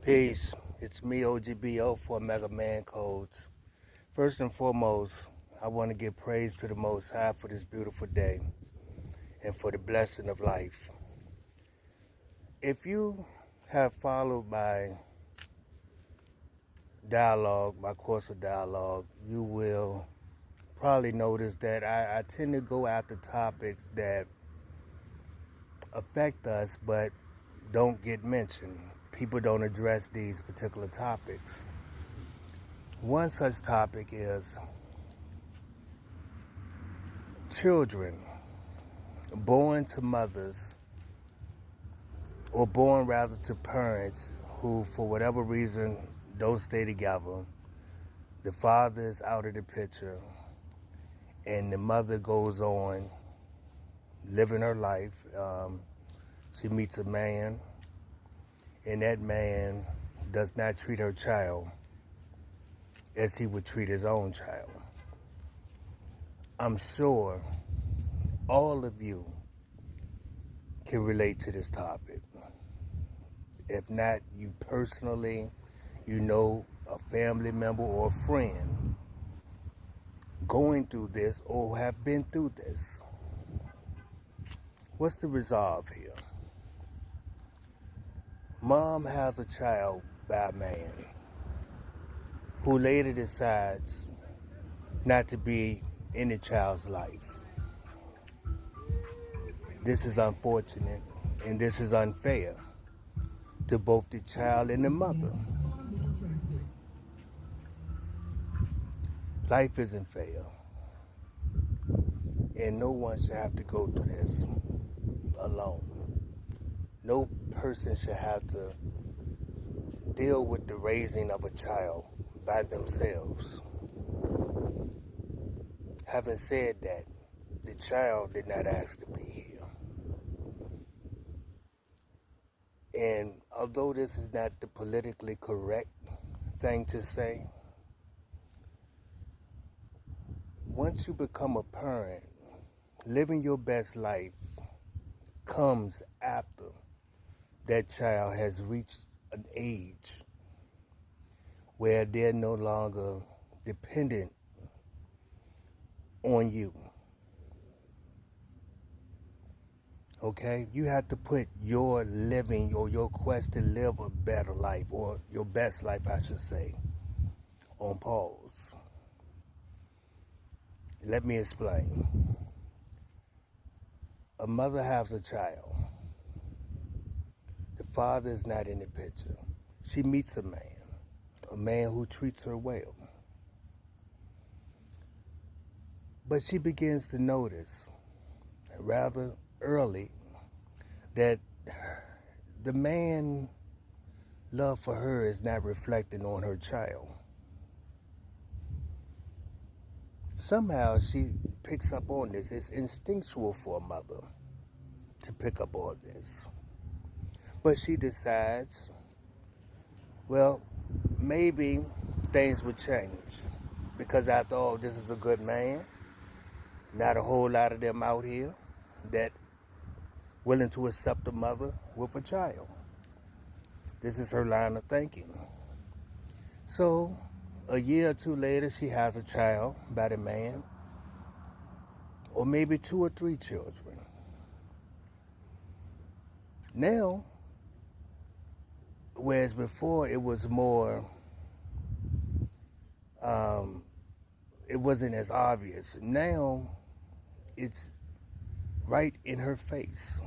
Peace. It's me, O.G.B.O. for Mega Man Codes. First and foremost, I want to give praise to the Most High for this beautiful day and for the blessing of life. If you have followed my dialogue, my course of dialogue, you will probably notice that I tend to go after topics that affect us but don't get mentioned. People don't address these particular topics. One such topic is children born to mothers, or born rather to parents who, for whatever reason, don't stay together. The father is out of the picture, and the mother goes on living her life. She meets a man, and that man does not treat her child as he would treat his own child. I'm sure all of you can relate to this topic. If not you personally, you know a family member or a friend going through this or have been through this. What's the resolve here? Mom has a child by a man who later decides not to be in the child's life. This is unfortunate and this is unfair to both the child and the mother. Life isn't fair, and no one should have to go through this alone. No person should have to deal with the raising of a child by themselves. Having said that, the child did not ask to be here. And although this is not the politically correct thing to say, once you become a parent, living your best life comes after that child has reached an age where they're no longer dependent on you. Okay? You have to put your living or your quest to live a better life, or your best life, I should say, on pause. Let me explain. A mother has a child. The father is not in the picture. She meets a man who treats her well. But she begins to notice rather early that the man's love for her is not reflecting on her child. Somehow she picks up on this. It's instinctual for a mother to pick up on this. But she decides, well, maybe things would change. Because after all, this is a good man. Not a whole lot of them out here that willing to accept a mother with a child. This is her line of thinking. So, a year or two later, she has a child by the man, or maybe 2 or 3 children. Now, whereas before it was more, it wasn't as obvious. Now, it's right in her face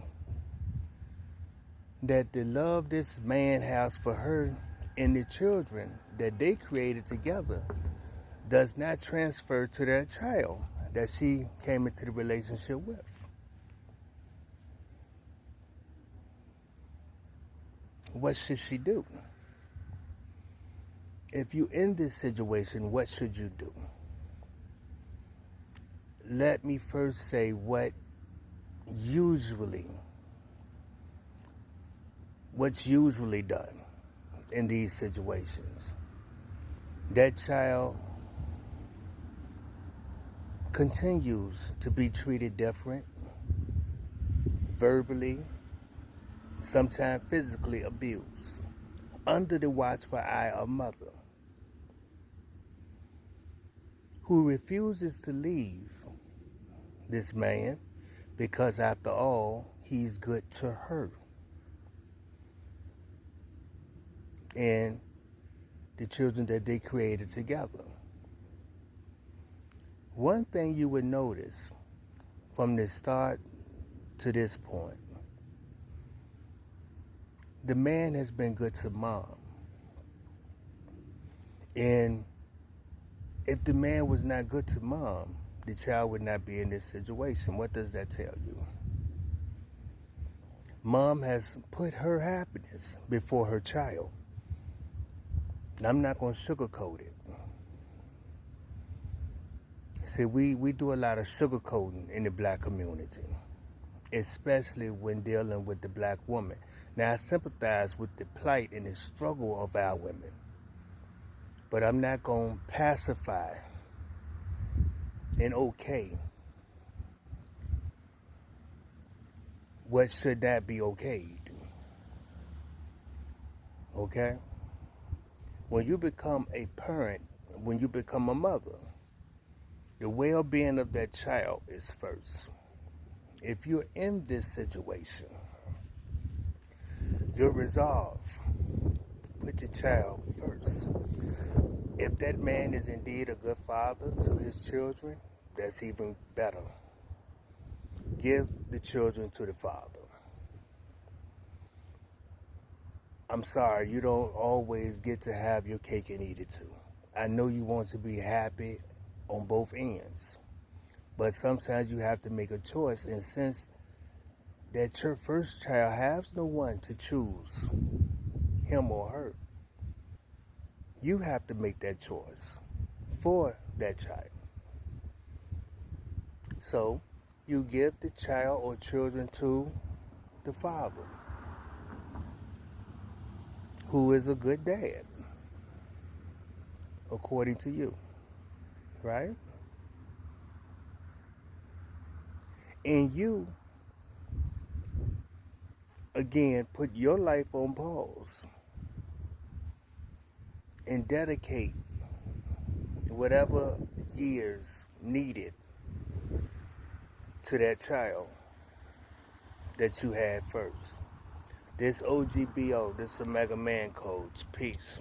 that the love this man has for her and the children that they created together does not transfer to that child that she came into the relationship with. What should she do? If you're in this situation, what should you do? Let me first say what's usually done in these situations. That child continues to be treated different, verbally, sometimes physically abused, under the watchful eye of mother, who refuses to leave this man because, after all, he's good to her and the children that they created together. One thing you would notice from the start to this point, the man has been good to mom. And if the man was not good to mom, the child would not be in this situation. What does that tell you? Mom has put her happiness before her child. And I'm not going to sugarcoat it. See, we do a lot of sugarcoating in the black community, especially when dealing with the black woman. Now, I sympathize with the plight and the struggle of our women, but I'm not going to pacify and okay what should not be okayed. Okay? When you become a parent, when you become a mother, the well-being of that child is first. If you're in this situation, your resolve, put your child first. If that man is indeed a good father to his children, that's even better. Give the children to the father. I'm sorry, you don't always get to have your cake and eat it too. I know you want to be happy on both ends, but sometimes you have to make a choice, and since that your first child has no one to choose, him or her, you have to make that choice for that child. So you give the child or children to the father, who is a good dad, according to you, right? And you, again, put your life on pause and dedicate whatever years needed to that child that you had first. This O.G.B.O, this is a Mega Man Coach. Peace.